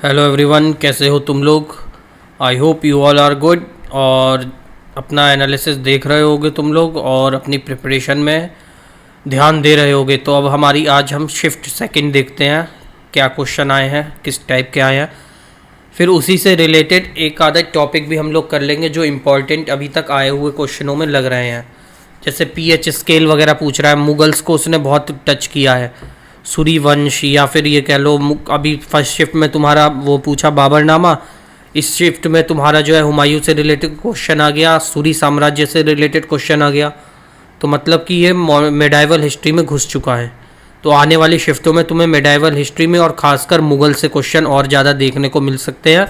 Hello everyone, कैसे हो तुम लोग। I hope you all are good और अपना एनालिसिस देख रहे होगे तुम लोग और अपनी प्रिपरेशन में ध्यान दे रहे होगे। तो अब आज हम शिफ्ट सेकंड देखते हैं क्या क्वेश्चन आए हैं, किस टाइप के आए हैं। फिर उसी से रिलेटेड एक आधा टॉपिक भी हम लोग कर लेंगे जो इम्पोर्टेंट अभी तक आए हुए क्वेश्चनों में लग रहे हैं। जैसे पीएच स्केल वगैरह पूछ रहा है, मुगल्स को उसने बहुत टच किया है, सूर्यवंश, या फिर ये कह लो अभी फर्स्ट शिफ्ट में तुम्हारा वो पूछा बाबरनामा, इस शिफ्ट में तुम्हारा जो है हुमायूं से रिलेटेड क्वेश्चन आ गया, सूरी साम्राज्य से रिलेटेड क्वेश्चन आ गया। तो मतलब कि ये मेडाइवल हिस्ट्री में घुस चुका है। तो आने वाली शिफ्टों में तुम्हें मेडाइवल हिस्ट्री में और ख़ासकर मुग़ल से क्वेश्चन और ज़्यादा देखने को मिल सकते हैं।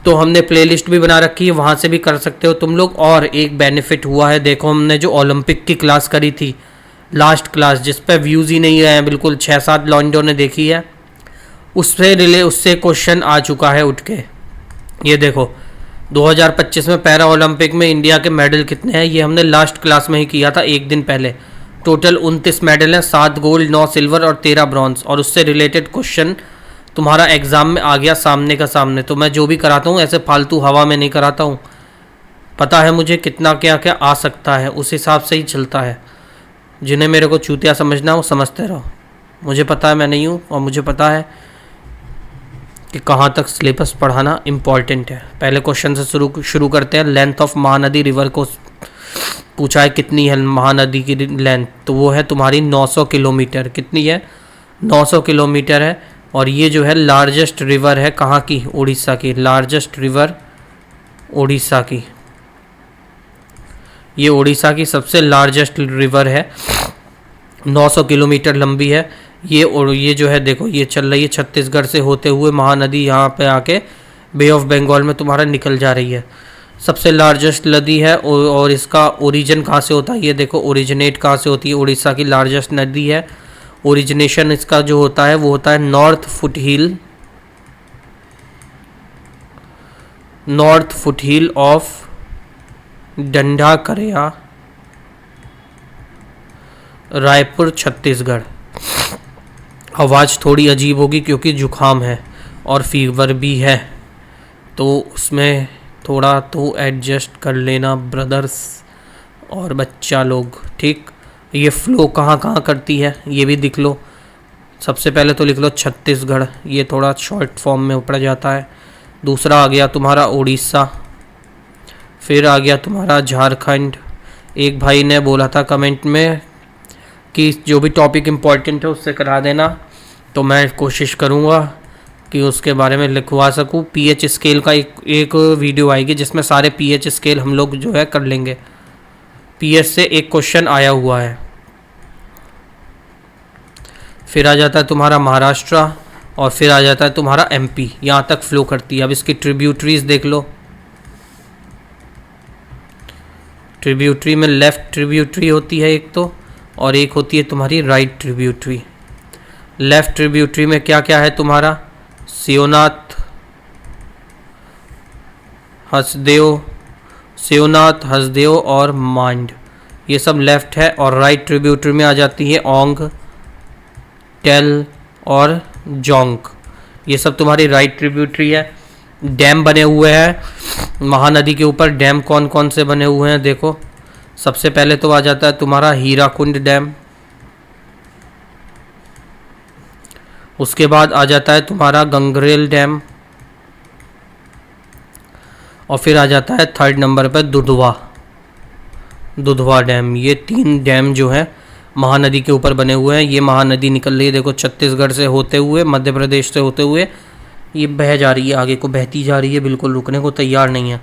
तो हमने प्लेलिस्ट भी बना रखी है, वहाँ से भी कर सकते हो तुम लोग। और एक बेनिफिट हुआ है, देखो हमने जो ओलंपिक की क्लास करी थी, लास्ट क्लास जिस पे व्यूज़ ही नहीं रहे हैं, बिल्कुल 6-7 लॉन्डो ने देखी है, उससे क्वेश्चन आ चुका है उठ के। ये देखो 2025 में पैरा ओलंपिक में इंडिया के मेडल कितने हैं, ये हमने लास्ट क्लास में ही किया था एक दिन पहले। टोटल 29 मेडल हैं, 7 गोल्ड, 9 सिल्वर और 13 ब्रॉन्ज। और उससे रिलेटेड क्वेश्चन तुम्हारा एग्ज़ाम में आ गया सामने का सामने। तो मैं जो भी कराता हूँ ऐसे फालतू हवा में नहीं कराता हूँ, पता है मुझे कितना क्या क्या आ सकता है, उस हिसाब से ही चलता है। जिन्हें मेरे को चूतिया समझना वो समझते रहो, मुझे पता है मैं नहीं हूँ, और मुझे पता है कि कहाँ तक सिलेबस पढ़ाना इम्पॉर्टेंट है। पहले क्वेश्चन से शुरू करते हैं। लेंथ ऑफ महानदी रिवर को पूछा है, कितनी है महानदी की लेंथ, तो वो है तुम्हारी 900 किलोमीटर। कितनी है? 900 किलोमीटर है। और ये जो है लार्जेस्ट रिवर है कहाँ की? उड़ीसा की। लार्जेस्ट रिवर उड़ीसा की, ये उड़ीसा की सबसे लार्जेस्ट रिवर है, 900 किलोमीटर लंबी है ये। और ये जो है देखो, ये चल रही है छत्तीसगढ़ से होते हुए महानदी, यहाँ पे आके बे ऑफ बंगाल में तुम्हारा निकल जा रही है। सबसे लार्जेस्ट नदी है। और इसका ओरिजिन कहाँ से होता है, ये देखो ओरिजिनेट कहाँ से होती है। उड़ीसा की लार्जेस्ट नदी है। ओरिजिनेशन इसका जो होता है वो होता है north foothill of Dandakaria, Raipur, Chhattisgarh. आवाज़ थोड़ी अजीब होगी क्योंकि जुखाम है और फीवर भी है, तो उसमें थोड़ा तो एडजस्ट कर लेना ब्रदर्स और बच्चा लोग, ठीक। ये फ्लो कहाँ कहाँ करती है ये भी दिख लो। सबसे पहले तो लिख लो छत्तीसगढ़, ये थोड़ा शॉर्ट फॉर्म में पड़ जाता है। दूसरा आ गया तुम्हारा उड़ीसा, फिर आ गया तुम्हारा झारखंड। एक भाई ने बोला था कमेंट में कि जो भी टॉपिक इम्पोर्टेंट है उससे करा देना, तो मैं कोशिश करूँगा कि उसके बारे में लिखवा सकूँ। पीएच स्केल का एक वीडियो आएगी जिसमें सारे पीएच स्केल हम लोग जो है कर लेंगे। पीएच से एक क्वेश्चन आया हुआ है। फिर आ जाता है तुम्हारा महाराष्ट्र और फिर आ जाता है तुम्हारा एमपी। यहाँ तक फ्लो करती है। अब इसकी ट्रिब्यूटरीज देख लो। ट्रिब्यूटरी में लेफ़्ट ट्रिब्यूटरी होती है एक तो, और एक होती है तुम्हारी राइट ट्रिब्यूटरी। लेफ़्ट ट्रिब्यूटरी में क्या क्या है तुम्हारा? शिवनाथ, हसदेव और मांड, ये सब लेफ़्ट है। और राइट ट्रिब्यूटरी में आ जाती है ओंग, टेल और जोंक, ये सब तुम्हारी राइट ट्रिब्यूटरी है। डैम बने हुए हैं महानदी के ऊपर। डैम कौन कौन से बने हुए हैं देखो। सबसे पहले तो आ जाता है तुम्हारा हीराकुंड डैम, उसके बाद आ जाता है तुम्हारा गंगरेल डैम, और फिर आ जाता है थर्ड नंबर पर दुधवा डैम। ये 3 डैम जो है महानदी के ऊपर बने हुए हैं। ये महानदी निकल रही है देखो छत्तीसगढ़ से होते हुए, मध्य प्रदेश से होते हुए, ये बह जा रही है, आगे को बहती जा रही है, बिल्कुल रुकने को तैयार नहीं है।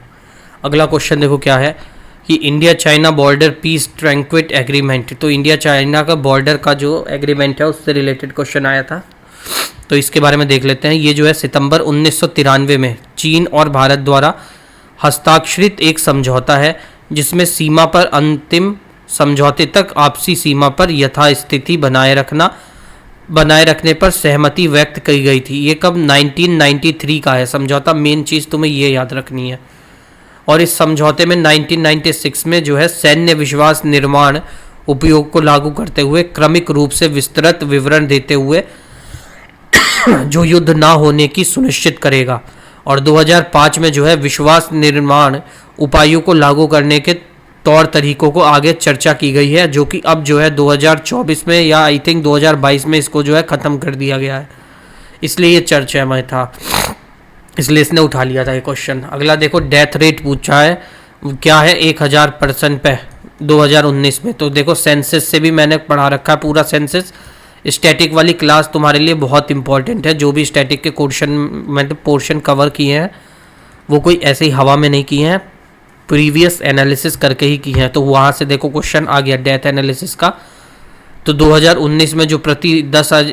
अगला क्वेश्चन देखो क्या है कि India China border peace tranquillity agreement. तो इंडिया चाइना का बॉर्डर का जो एग्रीमेंट है उससे रिलेटेड क्वेश्चन आया था, तो इसके बारे में देख लेते हैं। ये जो है सितंबर 1993 में चीन और भारत द्वारा हस्ताक्षरित एक समझौता है जिसमें सीमा पर अंतिम समझौते तक आपसी सीमा पर यथास्थिति बनाए रखने पर सहमति व्यक्त की गई थी। ये कब? 1993 का है समझौता। मेन चीज़ तुम्हें ये याद रखनी है। और इस समझौते में 1996 में जो है सैन्य विश्वास निर्माण उपयोग को लागू करते हुए क्रमिक रूप से विस्तृत विवरण देते हुए जो युद्ध ना होने की सुनिश्चित करेगा। और 2005 में जो है विश्वास निर्माण उपायों को लागू करने के तौर तरीकों को आगे चर्चा की गई है, जो कि अब जो है 2024 में या आई थिंक 2022 में इसको जो है ख़त्म कर दिया गया है, इसलिए ये चर्चा में था, इसलिए इसने उठा लिया था ये क्वेश्चन। अगला देखो, डेथ रेट पूछा है, क्या है 1000% पे 2019 में। तो देखो सेंसस से भी मैंने पढ़ा रखा है पूरा सेंसस। स्टैटिक वाली क्लास तुम्हारे लिए बहुत इंपॉर्टेंट है, जो भी स्टैटिक के क्वेश्चन मतलब पोर्शन कवर किए हैं वो कोई ऐसे ही हवा में नहीं किए हैं, प्रीवियस एनालिसिस करके ही की हैं। तो वहाँ से देखो क्वेश्चन आ गया डेथ एनालिसिस का। तो 2019 में जो प्रति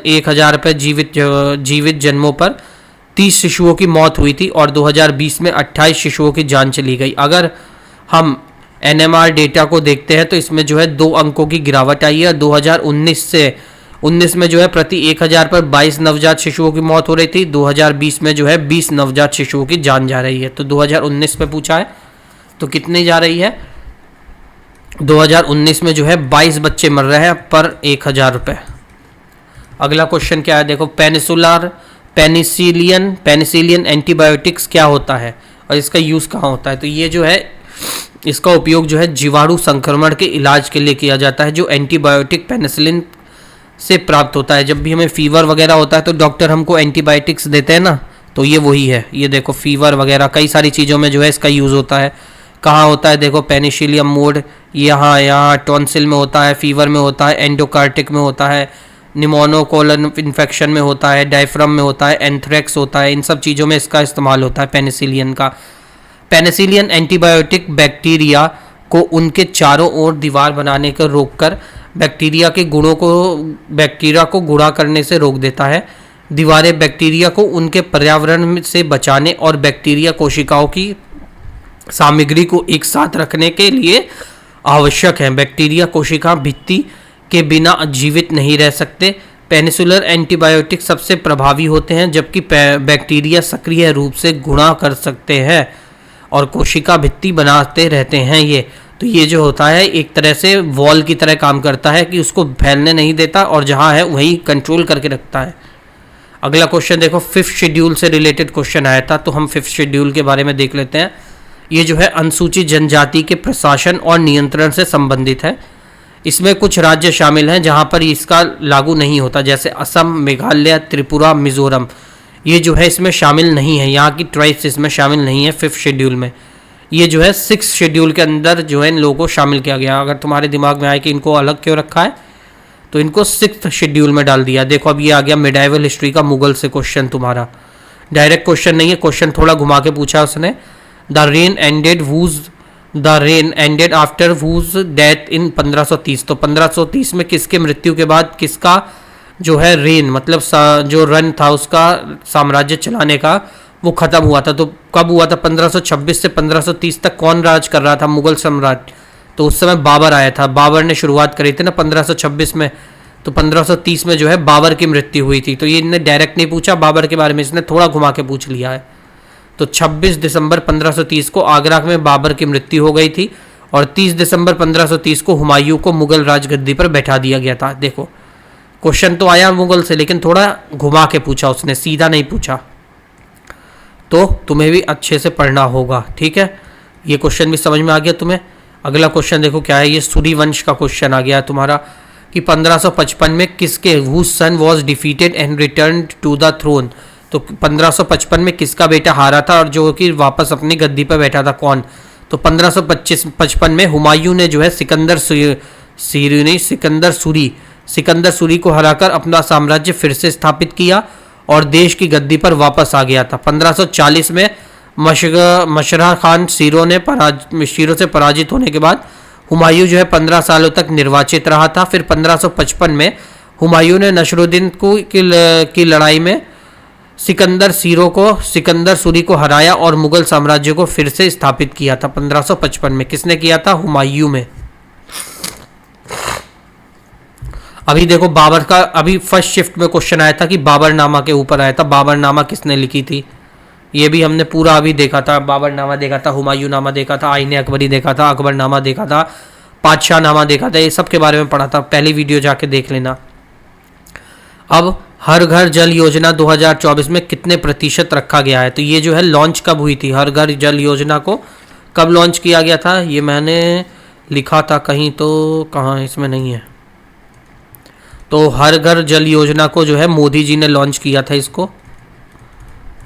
1000 पे जीवित जन्मों पर 30 शिशुओं की मौत हुई थी और 2020 में 28 शिशुओं की जान चली गई। अगर हम NMR डेटा को देखते हैं तो इसमें जो है 2 अंकों की गिरावट आई है। 2019 से 19 में जो है प्रति 1000 पर 22 नवजात शिशुओं की मौत हो रही थी। 2020 में जो है 20 नवजात शिशुओं की जान जा रही है। तो 2019 में पूछा है तो कितनी जा रही है, 2019 में जो है 22 बच्चे मर रहे हैं पर 1000 रुपये। अगला क्वेश्चन क्या है देखो, पेनिसिलियन एंटीबायोटिक्स क्या होता है और इसका यूज़ कहाँ होता है। तो ये जो है इसका उपयोग जो है जीवाणु संक्रमण के इलाज के लिए किया जाता है, जो एंटीबायोटिक पेनिसिलिन से प्राप्त होता है। जब भी हमें फीवर वगैरह होता है तो डॉक्टर हमको एंटीबायोटिक्स देते हैं ना, तो ये वही है। ये देखो फीवर वगैरह कई सारी चीज़ों में जो है इसका यूज़ होता है। कहाँ होता है देखो, पेनिसिलियम मोड यहाँ टॉन्सिल में होता है, फीवर में होता है, एंडोकार्टिक में होता है, निमोनोकोलन इन्फेक्शन में होता है, डायफ्राम में होता है, एंथ्रेक्स होता है, इन सब चीज़ों में इसका इस्तेमाल होता है पेनिसिलियन का। पेनिसिलियन एंटीबायोटिक बैक्टीरिया को उनके चारों ओर दीवार बनाने को रोककर बैक्टीरिया को गुणा करने से रोक देता है। दीवारें बैक्टीरिया को उनके पर्यावरण से बचाने और बैक्टीरिया कोशिकाओं की सामग्री को एक साथ रखने के लिए आवश्यक है। बैक्टीरिया कोशिका भित्ति के बिना जीवित नहीं रह सकते। पेनिसिलिन एंटीबायोटिक सबसे प्रभावी होते हैं जबकि बैक्टीरिया सक्रिय रूप से गुणा कर सकते हैं और कोशिका भित्ति बनाते रहते हैं। तो ये जो होता है एक तरह से वॉल की तरह काम करता है कि उसको फैलने नहीं देता और जहाँ है वहीं कंट्रोल करके रखता है। अगला क्वेश्चन देखो, 5th शेड्यूल से रिलेटेड क्वेश्चन आया था, तो हम 5th शेड्यूल के बारे में देख लेते हैं। ये जो है अनुसूचित जनजाति के प्रशासन और नियंत्रण से संबंधित है। इसमें कुछ राज्य शामिल हैं जहाँ पर इसका लागू नहीं होता, जैसे असम, मेघालय, त्रिपुरा, मिजोरम। ये जो है इसमें शामिल नहीं है, यहाँ की ट्राइब्स इसमें शामिल नहीं है 5th शेड्यूल में। ये जो है 6th शेड्यूल के अंदर जो है इन लोगों को शामिल किया गया। अगर तुम्हारे दिमाग में आए कि इनको अलग क्यों रखा है, तो इनको 6th शेड्यूल में डाल दिया। देखो अब ये आ गया मिडाइवल हिस्ट्री का मुगल से क्वेश्चन, तुम्हारा डायरेक्ट क्वेश्चन नहीं है, क्वेश्चन थोड़ा घुमा के पूछा उसने। The rain ended after whose death in 1530। तो 1530 में किसके मृत्यु के बाद किसका जो है रेन मतलब जो रन था उसका साम्राज्य चलाने का वो खत्म हुआ था। तो कब हुआ था, 1526 से 1530 तक कौन राज कर रहा था, मुगल सम्राट। तो उस समय बाबर आया था, बाबर ने शुरुआत करी थी ना 1526 में। तो 1530 में जो है बाबर की मृत्यु हुई थी। तो ये इन्हें डायरेक्ट नहीं पूछा बाबर के बारे में, इसने थोड़ा घुमा के पूछ लिया है। तो 26 दिसंबर 1530 को आगरा में बाबर की मृत्यु हो गई थी और 30 दिसंबर 1530 को हुमायूं को मुगल राजगद्दी पर बैठा दिया गया था। देखो क्वेश्चन तो आया मुगल से, लेकिन थोड़ा घुमा के पूछा उसने, सीधा नहीं पूछा। तो तुम्हें भी अच्छे से पढ़ना होगा, ठीक है। ये क्वेश्चन भी समझ में आ गया तुम्हें। अगला क्वेश्चन देखो क्या है, ये सूर्य वंश का क्वेश्चन आ गया तुम्हारा कि 1555 में किसके whose son was defeated and returned to the throne। तो 1555 में किसका बेटा हारा था और जो कि वापस अपनी गद्दी पर बैठा था, कौन। तो 1555 में हुमायूं ने जो है सिकंदर सूरी को हराकर अपना साम्राज्य फिर से स्थापित किया और देश की गद्दी पर वापस आ गया था। 1540 में मशरह खान शीरों से पराजित होने के बाद हुमायूं जो है 15 सालों तक निर्वाचित रहा था। फिर 1555 में हुमायूं ने नसरुद्दीन की लड़ाई में सिकंदर सूरी को हराया और मुगल साम्राज्य को फिर से स्थापित किया था। 1555 में किसने किया था, हुमायूं में। अभी देखो बाबर का अभी फर्स्ट शिफ्ट में क्वेश्चन आया था कि बाबरनामा के ऊपर आया था। बाबरनामा किसने लिखी थी, ये भी हमने पूरा अभी देखा था। बाबरनामा देखा था, हुमायूं नामा देखा था, आईने अकबरी देखा था, अकबरनामा देखा था, पातशाह नामा देखा था, ये सब के बारे में पढ़ा था, पहली वीडियो जाके देख लेना। अब हर घर जल योजना 2024 में कितने प्रतिशत रखा गया है? तो ये जो है लॉन्च कब हुई थी? हर घर जल योजना को कब लॉन्च किया गया था? ये मैंने लिखा था कहीं, तो कहाँ, इसमें नहीं है। तो हर घर जल योजना को जो है मोदी जी ने लॉन्च किया था। इसको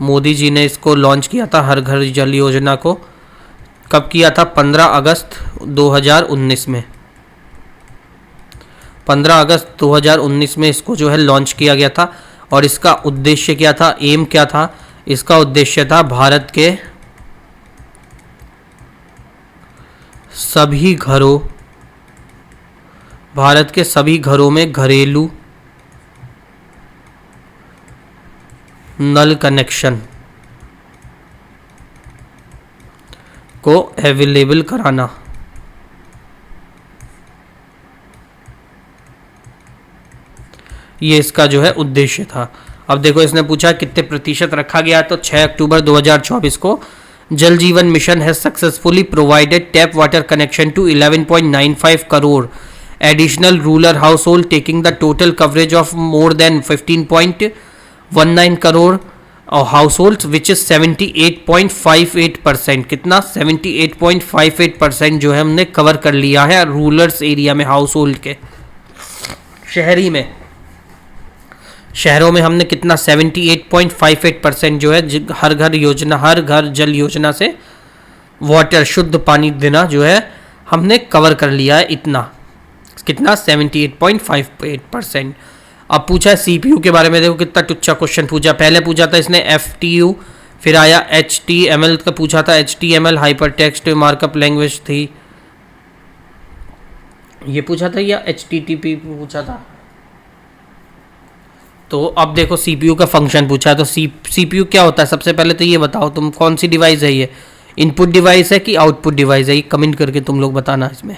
मोदी जी ने इसको लॉन्च किया था, हर घर जल योजना को। कब किया था? 15 अगस्त 2019 में। 15 अगस्त 2019 में इसको जो है लॉन्च किया गया था। और इसका उद्देश्य क्या था? एम क्या था? इसका उद्देश्य था भारत के सभी घरों में घरेलू नल कनेक्शन को अवेलेबल कराना। ये इसका जो है उद्देश्य था। अब देखो, इसने पूछा कितने प्रतिशत रखा गया, तो 6 अक्टूबर 2024 को Jal Jeevan mission has successfully provided tap water connection to 11.95 crore additional rural household, taking the total coverage of more than 15.19 crore household, which is 78.58%। कितना? 78.58% जो है हमने कवर कर लिया है रूरल एरिया में, हाउस होल्ड के। शहरों में हमने कितना? 78.58% जो है हर घर जल योजना से वाटर, शुद्ध पानी देना जो है हमने कवर कर लिया है। इतना कितना? 78.58%। अब पूछा है CPU के बारे में। देखो कितना टुच्चा क्वेश्चन पूछा। पहले पूछा था इसने FTU, फिर आया HTML का पूछा था। HTML hyper text markup language थी, ये पूछा था, या HTTP पूछा था। तो अब देखो CPU का फंक्शन पूछा है। तो CPU क्या होता है? सबसे पहले तो ये बताओ तुम, कौन सी डिवाइस है ये? इनपुट डिवाइस है कि आउटपुट डिवाइस है? ये कमेंट करके तुम लोग बताना इसमें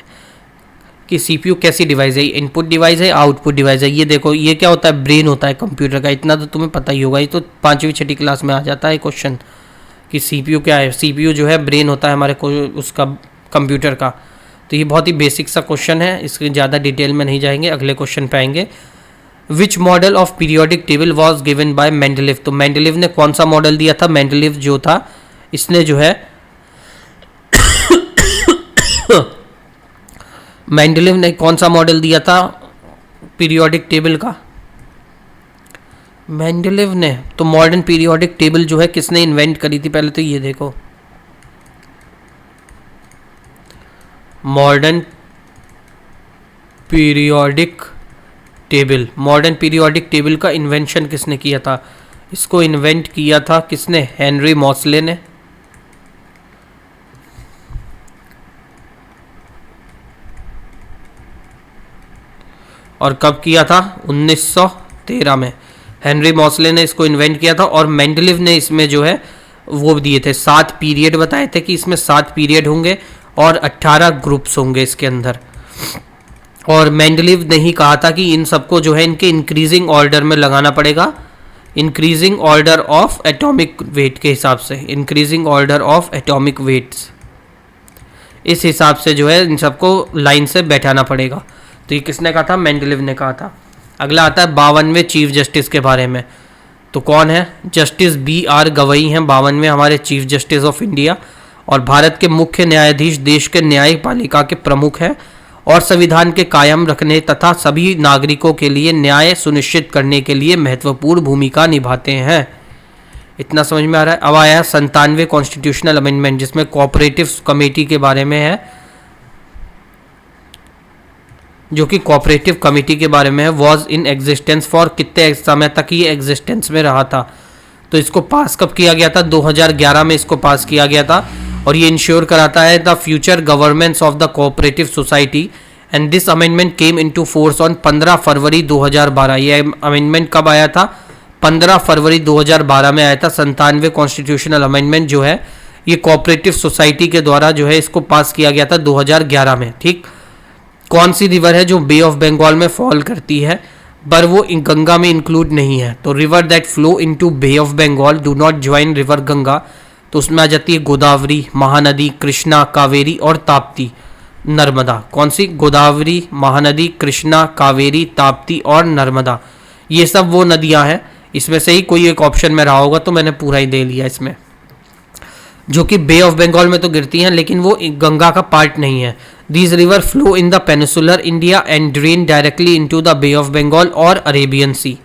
कि CPU कैसी डिवाइस है, इनपुट डिवाइस है, आउटपुट डिवाइस है। ये देखो, ये क्या होता है? ब्रेन होता है कंप्यूटर का। इतना तो तुम्हें पता ही होगा, ये तो 5वीं 6ठी क्लास में आ जाता है क्वेश्चन कि CPU क्या है। CPU जो है ब्रेन होता है हमारे को उसका, कंप्यूटर का। तो ये बहुत ही बेसिक सा क्वेश्चन है, इसके ज़्यादा डिटेल में नहीं जाएंगे, अगले क्वेश्चन पे आएंगे। Which model of periodic table was given by Mendeleev? तो मेंडलीव ने कौन सा मॉडल दिया था? मेंडलीव जो था, इसने जो है मेंडलीव ने कौन सा मॉडल दिया था पीरियोडिक टेबल का? मेंडलीव ने। तो मॉडर्न पीरियोडिक टेबल जो है किसने इन्वेंट करी थी? पहले तो ये देखो, मॉडर्न पीरियोडिक टेबल का इन्वेंशन किसने किया था? इसको इन्वेंट किया था किसने? हेनरी मॉसले ने। और कब किया था? 1913 में हेनरी मॉसले ने इसको इन्वेंट किया था। और मेंडलीव ने इसमें जो है वो दिए थे 7 पीरियड, बताए थे कि इसमें 7 पीरियड होंगे और 18 ग्रुप्स होंगे इसके अंदर। और मेंडलीव ने ही कहा था कि इन सबको जो है इनके इंक्रीजिंग ऑर्डर में लगाना पड़ेगा, increasing order of atomic weight के हिसाब से, increasing order of atomic weights, इस हिसाब से जो है इन सबको लाइन से बैठाना पड़ेगा। तो ये किसने कहा था? मेंडलीव ने कहा था। अगला आता है 52वें चीफ जस्टिस के बारे में। तो कौन है? जस्टिस BR गवई हैं 52वें हमारे चीफ जस्टिस ऑफ इंडिया। और भारत के मुख्य न्यायाधीश देश के न्यायिक पालिका के प्रमुख हैं और संविधान के कायम रखने तथा सभी नागरिकों के लिए न्याय सुनिश्चित करने के लिए महत्वपूर्ण भूमिका निभाते हैं। इतना समझ में आ रहा है? अब आया 97वें कॉन्स्टिट्यूशनल अमेंडमेंट, जिसमें कोऑपरेटिव कमेटी के बारे में है, जो कि कोऑपरेटिव कमेटी के बारे में है। वॉज इन एग्जिस्टेंस फॉर कितने समय तक ये एग्जिस्टेंस में रहा था? तो इसको पास कब किया गया था? 2011 में इसको पास किया गया था। और ये इंश्योर कराता है the future governance of the cooperative society and this amendment came into force on 15 फरवरी 2012। ये अमेंडमेंट कब आया था? 15 फरवरी 2012 में आया था। 97वें कॉन्स्टिट्यूशनल अमेंडमेंट जो है ये कोऑपरेटिव सोसाइटी के द्वारा जो है इसको पास किया गया था 2011 में। ठीक, कौन सी रिवर है जो बे ऑफ बंगाल में फॉल करती है पर वो गंगा में इंक्लूड नहीं है? तो river that flow into bay of Bengal do not join river Ganga. तो उसमें आ जाती है गोदावरी, महानदी, कृष्णा, कावेरी और ताप्ती, नर्मदा। कौन सी? गोदावरी, महानदी, कृष्णा, कावेरी, ताप्ती और नर्मदा। ये सब वो नदियाँ हैं, इसमें से ही कोई एक ऑप्शन में रहा होगा, तो मैंने पूरा ही दे लिया इसमें, जो कि बे ऑफ बंगाल में तो गिरती हैं लेकिन वो गंगा का पार्ट नहीं है। These river flow in the peninsular India and drain directly into the bay of Bengal और अरेबियन सी।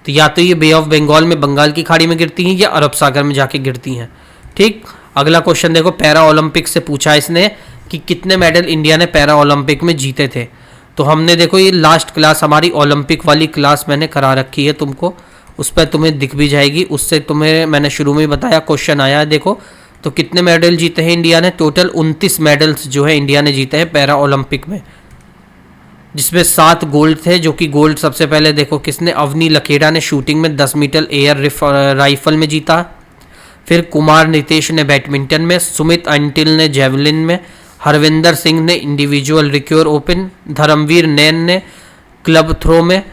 तो या तो ये बे ऑफ बंगाल में, बंगाल की खाड़ी में गिरती हैं या अरब सागर में जाके गिरती हैं। ठीक, अगला क्वेश्चन देखो, पैरा ओलंपिक से पूछा इसने कि कितने मेडल इंडिया ने पैरा ओलंपिक में जीते थे। तो हमने देखो ये लास्ट क्लास हमारी ओलंपिक वाली क्लास मैंने करा रखी है तुमको, उस पर तुम्हें दिख भी जाएगी। उससे तुम्हें मैंने शुरू में ही बताया, क्वेश्चन आया है देखो। तो कितने मेडल जीते हैं इंडिया ने? टोटल 29 मेडल्स जो है इंडिया ने जीते हैं पैरा ओलंपिक में, जिसमें 7 गोल्ड थे, जो कि गोल्ड सबसे पहले देखो किसने, अवनी लखेड़ा ने शूटिंग में 10 मीटर एयर राइफल में जीता। फिर कुमार नितेश ने बैडमिंटन में, सुमित अंटिल ने जेवलिन में, हरविंदर सिंह ने इंडिविजुअल रिक्योर ओपन, धर्मवीर नैन ने क्लब थ्रो में,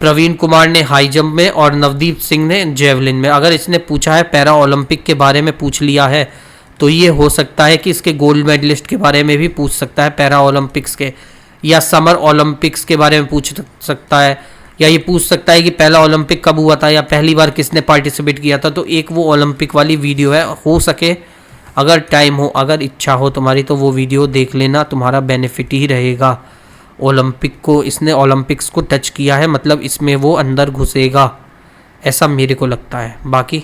प्रवीण कुमार ने हाई जंप में और नवदीप सिंह ने जेवलिन में। अगर इसने पूछा है पैरा ओलंपिक के बारे में पूछ लिया है तो ये हो सकता है कि इसके गोल्ड मेडलिस्ट के बारे में भी पूछ सकता है पैरा ओलंपिक्स के, या समर ओलंपिक्स के बारे में पूछ सकता है, या ये पूछ सकता है कि पहला ओलंपिक कब हुआ था या पहली बार किसने पार्टिसिपेट किया था। तो एक वो ओलंपिक वाली वीडियो है, हो सके अगर टाइम हो, अगर इच्छा हो तुम्हारी तो वो वीडियो देख लेना, तुम्हारा बेनिफिट ही रहेगा। ओलंपिक को इसने ओलंपिक्स को टच किया है, मतलब इसमें वो अंदर घुसेगा, ऐसा मेरे को लगता है। बाकी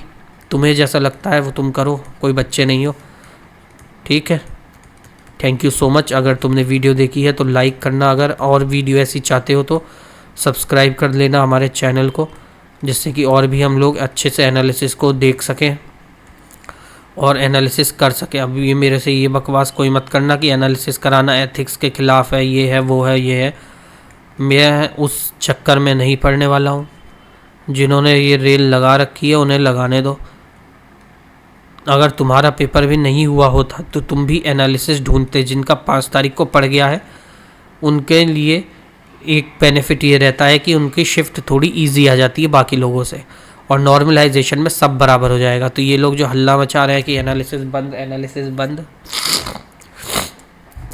तुम्हें जैसा लगता है वो तुम करो, कोई बच्चे नहीं हो। ठीक है, थैंक यू सो मच। अगर तुमने वीडियो देखी है तो लाइक करना, अगर और वीडियो ऐसी चाहते हो तो सब्सक्राइब कर लेना हमारे चैनल को, जिससे कि और भी हम लोग अच्छे से एनालिसिस को देख सकें और एनालिसिस कर सकें। अब ये मेरे से ये बकवास कोई मत करना कि एनालिसिस कराना एथिक्स के ख़िलाफ़ है, ये है वो है ये है, मैं उस चक्कर में नहीं पड़ने वाला हूँ। जिन्होंने ये रेल लगा रखी है उन्हें लगाने दो। अगर तुम्हारा पेपर भी नहीं हुआ होता तो तुम भी एनालिसिस ढूंढते, जिनका 5 तारीख को पड़ गया है उनके लिए एक बेनिफिट ये रहता है कि उनकी शिफ्ट थोड़ी इजी आ जाती है बाकी लोगों से, और नॉर्मलाइजेशन में सब बराबर हो जाएगा। तो ये लोग जो हल्ला मचा रहे हैं कि एनालिसिस बंद,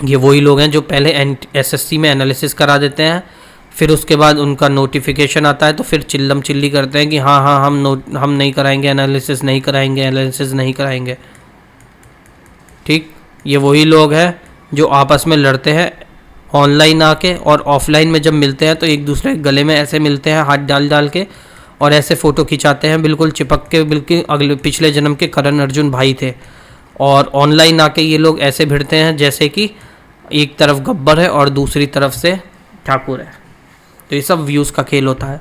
ये वही लोग हैं जो पहले एसएससी में एनालिसिस करा देते हैं, फिर उसके बाद उनका नोटिफिकेशन आता है तो फिर चिल्लम चिल्ली करते हैं कि हाँ हम नहीं कराएंगे एनालिसिस, नहीं कराएंगे। ठीक, ये वही लोग हैं जो आपस में लड़ते हैं ऑनलाइन आके, और ऑफलाइन में जब मिलते हैं तो एक दूसरे के गले में ऐसे मिलते हैं हाथ डाल के, और ऐसे फ़ोटो खिंचाते हैं बिल्कुल चिपक के, बिल्कुल पिछले जन्म के करण अर्जुन भाई थे। और ऑनलाइन आके ये लोग ऐसे भिड़ते हैं जैसे कि एक तरफ गब्बर है और दूसरी तरफ से ठाकुर है। तो ये सब व्यूज़ का खेल होता है,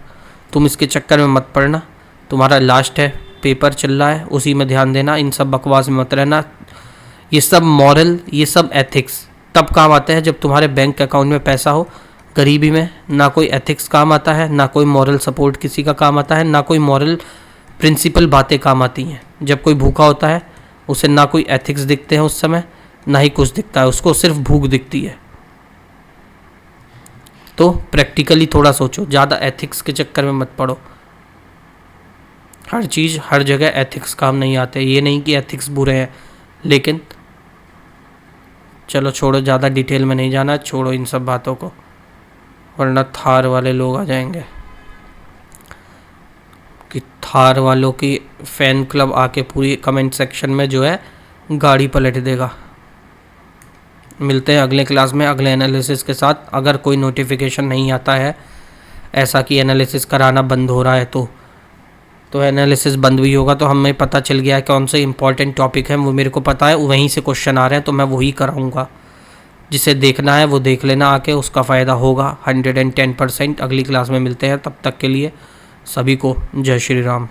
तुम इसके चक्कर में मत पड़ना। तुम्हारा लास्ट है, पेपर चल रहा है, उसी में ध्यान देना, इन सब बकवास में मत रहना। ये सब मॉरल, ये सब एथिक्स तब काम आते हैं जब तुम्हारे बैंक अकाउंट में पैसा हो। गरीबी में ना कोई एथिक्स काम आता है, ना कोई मॉरल सपोर्ट किसी का काम आता है, ना कोई मॉरल प्रिंसिपल बातें काम आती हैं। जब कोई भूखा होता है उसे ना कोई एथिक्स दिखते हैं उस समय, ना ही कुछ दिखता है, उसको सिर्फ भूख दिखती है। तो प्रैक्टिकली थोड़ा सोचो, ज़्यादा एथिक्स के चक्कर में मत पड़ो। हर चीज़ हर जगह एथिक्स काम नहीं आते, ये नहीं कि एथिक्स बुरे हैं, लेकिन चलो छोड़ो, ज़्यादा डिटेल में नहीं जाना, छोड़ो इन सब बातों को, वरना थार वाले लोग आ जाएंगे कि थार वालों की फ़ैन क्लब आके पूरी कमेंट सेक्शन में जो है गाड़ी पलट देगा। मिलते हैं अगले क्लास में अगले एनालिसिस के साथ। अगर कोई नोटिफिकेशन नहीं आता है ऐसा कि एनालिसिस कराना बंद हो रहा है तो एनालिसिस बंद भी होगा, तो हमें पता चल गया है कौन से इंपॉर्टेंट टॉपिक हैं, वो मेरे को पता है, वहीं से क्वेश्चन आ रहे हैं तो मैं वही कराऊंगा। जिसे देखना है वो देख लेना आके, उसका फ़ायदा होगा 110%। अगली क्लास में मिलते हैं, तब तक के लिए सभी को जय श्री राम।